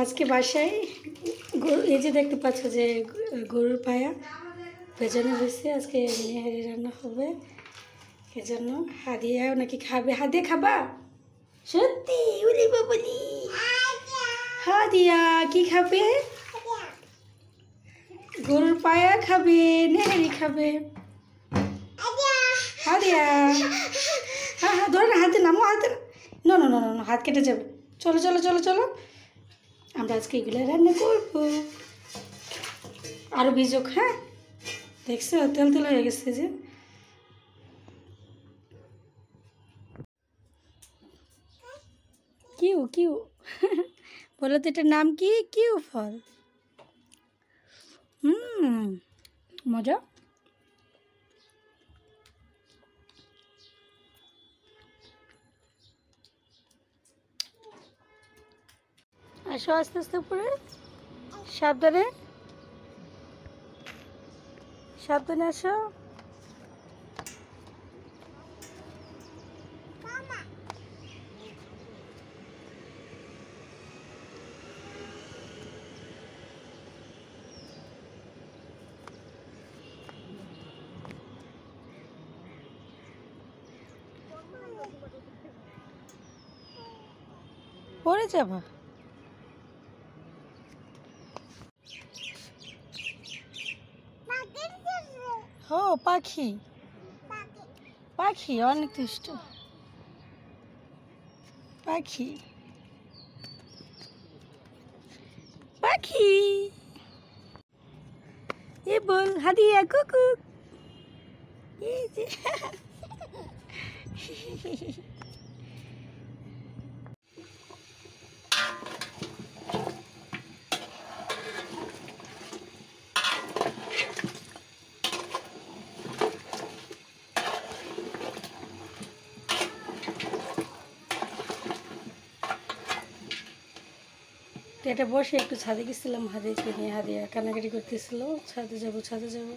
আজকে বাসায় এই যে দেখতে পাচ্ছ যে গরুর পায়া ভেজানো হয়েছে। আজকে নেহারি রান্না হবে, এজন্য হাদিয়াও নাকি খাবে। হাদিয়া খাবা? সত্যি? উলি বাবলি। হাদিয়া কি খাবে? গরুর পায়া খাবে, নেহারি খাবে। হাদিয়া হ্যাঁ হ্যাঁ ধরে না, হাতে নামো, হাতে না না না না, হাত কেটে যাবে। চলো চলো চলো চলো, আমরা আজকে এগুলো রান্না করবো। আরও ভিজুক। হ্যাঁ দেখছো তেল তেল হয়ে গেছে যে। কিউ কিউ বলো তো এটার নাম কি? কিউ ফল। মজা। আসো আস্তে আস্তে উপরে, সাবধানে সাবধানে আসো। পড়ে যাবা। ও পাখি, পাখি অনেক দুষ্ট পাখি, পাখি। এ বল হাদিয়া কুকু। এই যে এটা বসে একটু ছাদে গেছিলাম, হাদিয়াকে নিয়ে। হাদিয়া কান্নাকাটি করতেছিল, ছাদে যাবো ছাদে যাবো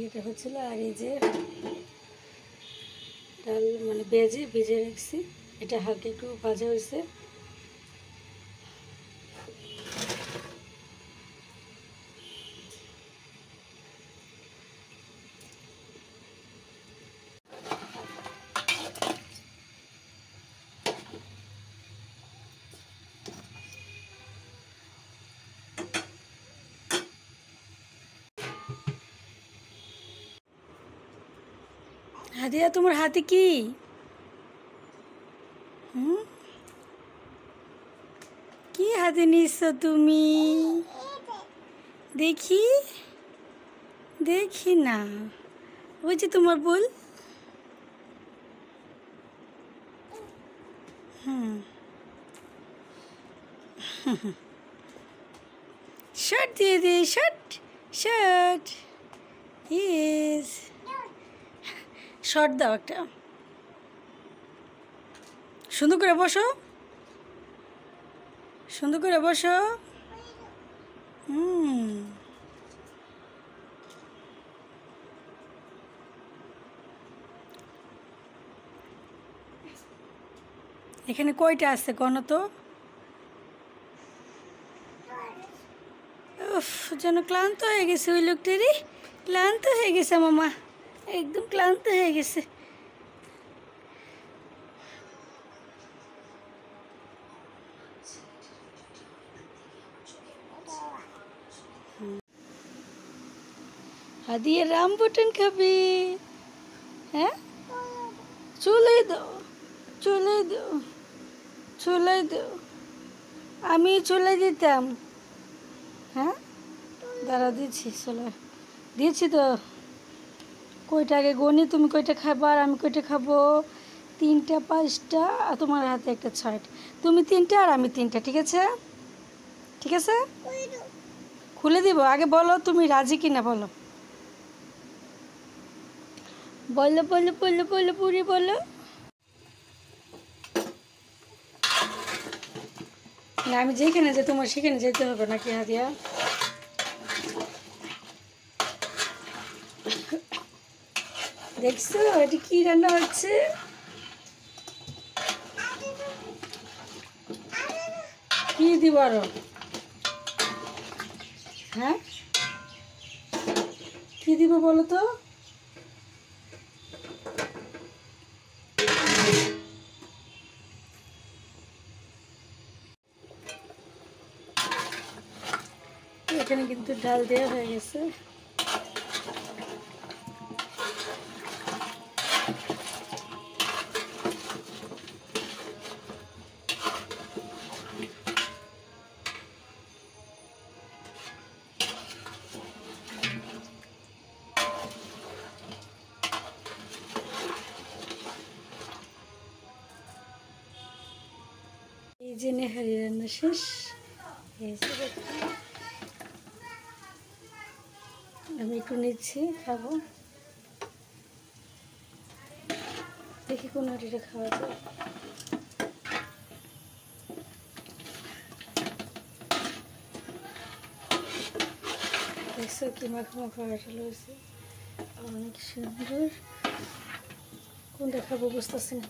এটা হচ্ছিল। আর এই যে ডাল মানে ভেজে রাখছি, এটা হালকা একটু ভাজা হয়েছে। হাদিয়া তোমার হাতে কি? কি হাতে নিচ্ছ তুমি? দেখি দেখি না। ওই যে তোমার বল। শার্ট দিয়ে দে, শার্ট শার্ট ইস শর্ট দাও একটা। সুন্দর করে বসো, সুন্দর করে বসো। এখানে কয়টা আছে কোন তো? উফ, যেন ক্লান্ত হয়ে গেছে ওই লোকটারই। ক্লান্ত হয়ে গেছে মামা, একদম ক্লান্ত হয়ে গেছে। হাদিয়া রামবুটান খাবে। হ্যাঁ চলে দাও, চলে দাও, চলে দাও। আমি চলে দিতাম। হ্যাঁ দাঁড়া দিচ্ছি, চলে দিয়েছি তো। কয়টা আগে গনি, তুমি কয়টা খাবা আর আমি কয়টা খাবো? 3টা 5টা, আর তোমার হাতে একটা 6। তুমি 3টা আর আমি 3টা, ঠিক আছে? ঠিক আছে খুলে দিব। আগে বলো তুমি রাজি কিনা, বলো বলো বলো বলো বলো পুরি বলো। না আমি যেখানে যে তোমার সেখানে যেতে হবে নাকি হাদিয়া? দেখছো এটি কি রান্না হচ্ছে? কি দিব আরো? হ্যাঁ, কি দিব বলো তো? এখানে কিন্তু ডাল দেওয়া হয়ে গেছে। এই যে নেহারি রান্না শেষ। এই যে দেখুন, আমি একটু নিচ্ছি, খাবো। দেখি কোন হাঁটিটা খাওয়া যায়। দেখছো কি মাখা মাখা হাঁটালো হয়েছে, অনেক সুন্দর। কোনটা খাবো বুঝতেছি না।